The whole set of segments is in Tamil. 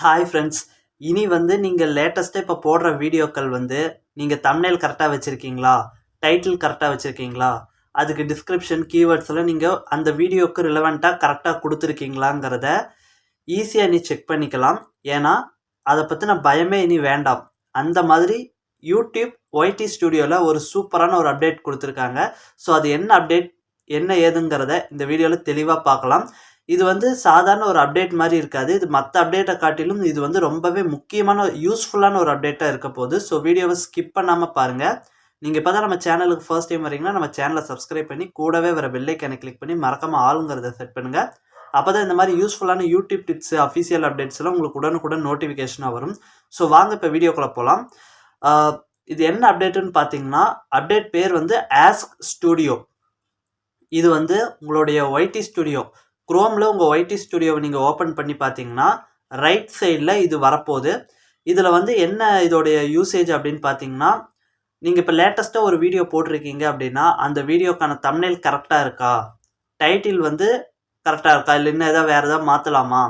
Hi friends. இனி நீங்கள் லேட்டஸ்ட்டாக இப்போ போடுற வீடியோக்கள் நீங்கள் தம்ப்நெயில் கரெக்டாக வச்சுருக்கீங்களா, டைட்டில் கரெக்டாக வச்சுருக்கீங்களா, அதுக்கு டிஸ்கிரிப்ஷன் கீவேர்ட்ஸ்லாம் நீங்கள் அந்த வீடியோவுக்கு ரிலவெண்ட்டாக கரெக்டாக கொடுத்துருக்கீங்களாங்கிறத ஈஸியாக இனி செக் பண்ணிக்கலாம். ஏன்னா அதை பற்றின பயமே இனி வேண்டாம். அந்த மாதிரி யூடியூப் ஒய்டி ஸ்டுடியோவில் ஒரு சூப்பரான ஒரு அப்டேட் கொடுத்துருக்காங்க. ஸோ அது என்ன அப்டேட், என்ன ஏதுங்கிறத இந்த வீடியோவில் தெளிவாக பார்க்கலாம். இது சாதாரண ஒரு அப்டேட் மாதிரி இருக்காது. இது மற்ற அப்டேட்டை காட்டிலும் இது ரொம்பவே முக்கியமான யூஸ்ஃபுல்லான ஒரு அப்டேட்டாக இருக்க போகுது. ஸோ வீடியோவை ஸ்கிப் பண்ணாமல் பாருங்கள். நீங்கள் இப்போ தான் நம்ம சேனலுக்கு ஃபர்ஸ்ட் டைம் வரீங்கன்னா நம்ம சேனலை சப்ஸ்கிரைப் பண்ணி கூடவே வர பெல் ஐக்கானை கிளிக் பண்ணி மறக்காமல் ஆளுங்கிறத செட் பண்ணுங்கள். அப்போ தான் இந்த மாதிரி யூஸ்ஃபுல்லான யூடியூப் டிப்ஸ், அஃபிஷியல் அப்டேட்ஸ்லாம் உங்களுக்கு உடனுக்குடன் நோட்டிஃபிகேஷனாக வரும். ஸோ வாங்க இப்போ வீடியோக்குள்ளே போகலாம். இது என்ன அப்டேட்டுன்னு பார்த்தீங்கன்னா, அப்டேட் பேர் ஆஸ்க் ஸ்டுடியோ. இது உங்களுடைய ஒய்டி ஸ்டுடியோ குரோமில் உங்கள் ஒய்டி ஸ்டுடியோவை நீங்கள் ஓப்பன் பண்ணி பார்த்தீங்கன்னா ரைட் சைடில் இது வரப்போகுது. இதில் என்ன இதோடைய யூசேஜ் அப்படின்னு பார்த்தீங்கன்னா, நீங்கள் இப்போ லேட்டஸ்ட்டாக ஒரு வீடியோ போட்டிருக்கீங்க அப்படின்னா அந்த வீடியோக்கான தம்ப்நெயில் கரெக்டாக இருக்கா, டைட்டில் கரெக்டாக இருக்கா, இல்லை இன்னும் எதாவது வேறு எதாவது மாற்றலாமா,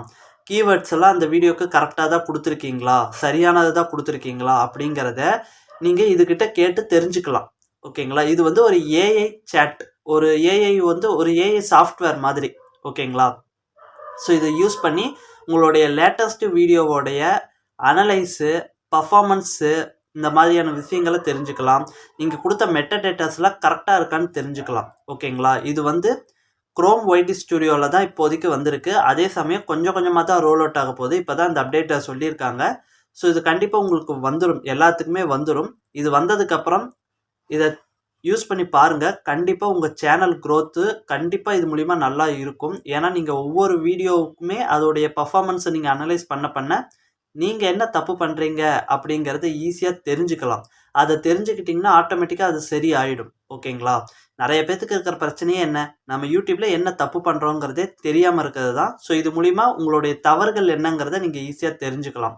கீவேர்ட்ஸ் எல்லாம் அந்த வீடியோக்கு கரெக்டாக தான் கொடுத்துருக்கீங்களா, சரியானது தான் கொடுத்துருக்கீங்களா அப்படிங்கிறத நீங்கள் இதுக்கிட்ட கேட்டு தெரிஞ்சுக்கலாம். ஓகேங்களா. இது ஒரு ஏஐ சேட், ஒரு ஏஐ ஒரு ஏஐ சாஃப்ட்வேர் மாதிரி. ஓகேங்களா. ஸோ இதை யூஸ் பண்ணி உங்களுடைய லேட்டஸ்ட் வீடியோவோடைய அனலைஸு, பர்ஃபார்மன்ஸு, இந்த மாதிரியான விஷயங்களை தெரிஞ்சுக்கலாம். நீங்கள் கொடுத்த மெட்டாடேட்டாஸ்லாம் கரெக்டாக இருக்கான்னு தெரிஞ்சுக்கலாம். ஓகேங்களா. இது குரோம் ஒய்டி ஸ்டுடியோவில் தான் இப்போதைக்கு வந்திருக்கு. அதே சமயம் கொஞ்சம் கொஞ்சமாக தான் ரோல் அவுட் ஆக போகுது. இப்போ தான் இந்த அப்டேட்டை சொல்லியிருக்காங்க. ஸோ இது கண்டிப்பாக உங்களுக்கு வந்துடும், எல்லாத்துக்குமே வந்துடும். இது வந்ததுக்கப்புறம் இதை யூஸ் பண்ணி பாருங்கள். கண்டிப்பாக உங்கள் சேனல் க்ரோத்து கண்டிப்பாக இது மூலிமா நல்லா இருக்கும். ஏன்னா நீங்கள் ஒவ்வொரு வீடியோவுக்குமே அதோடைய பர்ஃபார்மன்ஸை நீங்கள் அனலைஸ் பண்ண நீங்கள் என்ன தப்பு பண்ணுறீங்க அப்படிங்கிறத ஈஸியாக தெரிஞ்சுக்கலாம். அதை தெரிஞ்சுக்கிட்டிங்கன்னா ஆட்டோமேட்டிக்காக அது சரி ஆகிடும். ஓகேங்களா. நிறைய பேர்த்துக்கு இருக்கிற பிரச்சனையே என்ன, நம்ம யூடியூப்பில் என்ன தப்பு பண்ணுறோங்கிறதே தெரியாமல் இருக்கிறது தான். ஸோ இது மூலிமா உங்களுடைய தவறுகள் என்னங்கிறத நீங்கள் ஈஸியாக தெரிஞ்சுக்கலாம்.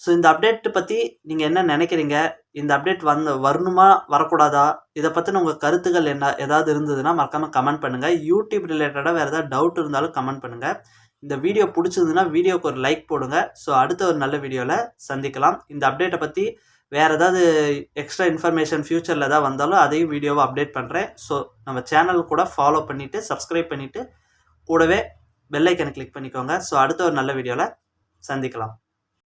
ஸோ இந்த அப்டேட்டு பற்றி நீங்கள் என்ன நினைக்கிறீங்க, இந்த அப்டேட் வரணுமா வரக்கூடாதா, இதை பற்றின உங்கள் கருத்துக்கள் என்ன ஏதாவது இருந்ததுன்னா மறக்காமல் கமெண்ட் பண்ணுங்கள். யூடியூப் ரிலேட்டடாக வேறு ஏதாவது டவுட் இருந்தாலும் கமெண்ட் பண்ணுங்கள். இந்த வீடியோ பிடிச்சதுன்னா வீடியோக்கு ஒரு லைக் போடுங்க. ஸோ அடுத்த ஒரு நல்ல வீடியோவில் சந்திக்கலாம். இந்த அப்டேட்டை பற்றி வேறு ஏதாவது எக்ஸ்ட்ரா இன்ஃபர்மேஷன் ஃப்யூச்சரில் ஏதாவது வந்தாலும் அதையும் வீடியோவை அப்டேட் பண்ணுறேன். ஸோ நம்ம சேனல் கூட ஃபாலோ பண்ணிவிட்டு சப்ஸ்கிரைப் பண்ணிவிட்டு கூடவே பெல் ஐக்கனை கிளிக் பண்ணிக்கோங்க. ஸோ அடுத்த ஒரு நல்ல வீடியோவில் சந்திக்கலாம்.